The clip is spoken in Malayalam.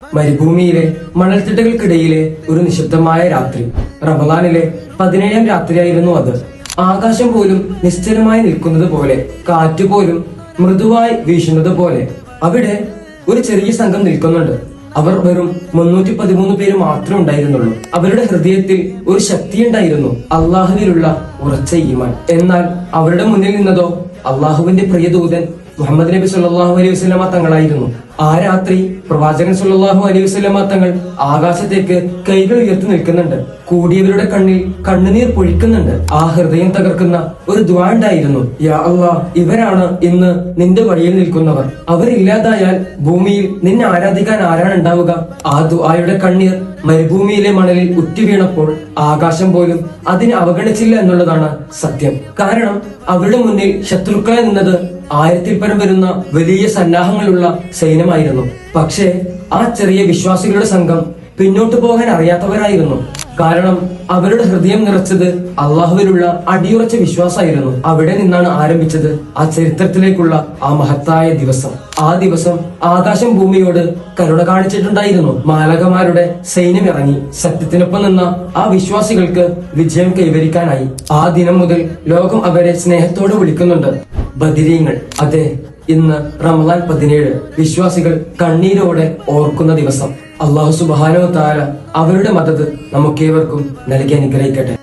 മരുഭൂമിയിലെ മണൽത്തിട്ടകൾക്കിടയിലെ ഒരു നിശബ്ദമായ രാത്രി. റമദാനിലെ 17ാം രാത്രിയായിരുന്നു അത്. ആകാശം പോലും നിശ്ചലമായി നിൽക്കുന്നത് പോലെ, കാറ്റുപോലും മൃദുവായി വീശുന്നത് പോലെ അവിടെ ഒരു ചെറിയ സംഘം നിൽക്കുന്നുണ്ട്. അവർ വെറും 313 പേര് മാത്രമേ ഉണ്ടായിരുന്നുള്ളൂ. അവരുടെ ഹൃദയത്തിൽ ഒരു ശക്തിയുണ്ടായിരുന്നു, അള്ളാഹുവിലുള്ള ഉറച്ച ഈമാൻ. എന്നാൽ അവരുടെ മുന്നിൽ നിന്നതോ അള്ളാഹുവിന്റെ പ്രിയദൂതൻ മുഹമ്മദ് നബി സല്ലല്ലാഹു അലൈഹി വസല്ലമ തങ്ങളായിരുന്നു. ആ രാത്രി പ്രവാചകൻ സല്ലല്ലാഹു അലൈഹി വസല്ലമ തങ്ങൾ ആകാശത്തേക്ക് കൈകൾ ഉയർത്തി നിൽക്കുന്നുണ്ട്. കൂടിയവരുടെ കണ്ണിൽ കണ്ണുനീർ പൊഴിക്കുന്നുണ്ട്. ആ ഹൃദയം തകർക്കുന്ന ഒരു ദുആ ഉണ്ടായിരുന്നു. യാ അല്ലാഹ്, ഇവരാണ് ഇന്ന് നിന്റെ വഴിയിൽ നിൽക്കുന്നവർ. അവരില്ലാതായാൽ ഭൂമിയിൽ നിന്നെ ആരാധിക്കാൻ ആരാണ് ഉണ്ടാവുക? ആ ദുആയുടെ കണ്ണീർ മരുഭൂമിയിലെ മണലിൽ ഉറ്റുവീണപ്പോൾ ആകാശം പോലും അതിനെ അവഗണിച്ചില്ല എന്നുള്ളതാണ് സത്യം. കാരണം അവരുടെ മുന്നിൽ ശത്രുക്കളെ നിന്നത് 1000-ൽ പരം വരുന്ന വലിയ സന്നാഹങ്ങളുള്ള സൈന്യമായിരുന്നു. പക്ഷേ ആ ചെറിയ വിശ്വാസികളുടെ സംഘം പിന്നോട്ടു പോകാൻ അറിയാത്തവരായിരുന്നു. കാരണം അവരുടെ ഹൃദയം നിറച്ചത് അള്ളാഹുവിലുള്ള അടിയുറച്ച വിശ്വാസമായിരുന്നു. അവിടെ നിന്നാണ് ആരംഭിച്ചത് ആ ചരിത്രത്തിലേക്കുള്ള ആ മഹത്തായ ദിവസം. ആ ദിവസം ആകാശം ഭൂമിയോട് കരുണ കാണിച്ചിട്ടുണ്ടായിരുന്നു. മാലകമാരുടെ സൈന്യം ഇറങ്ങി സത്യത്തിനൊപ്പം നിന്ന ആ വിശ്വാസികൾക്ക് വിജയം കൈവരിക്കാനായി. ആ ദിനം മുതൽ ലോകം അവരെ സ്നേഹത്തോടെ വിളിക്കുന്നുണ്ട് ബദരീങ്ങൾ. അതെ, ഇന്ന് റമദാൻ 17 വിശ്വാസികൾ കണ്ണീരോടെ ഓർക്കുന്ന ദിവസം. അല്ലാഹു സുബ്ഹാനഹു വ തആല അവരുടെ മദദ് നമുക്കേവർക്കും നൽകി അനുഗ്രഹിക്കട്ടെ.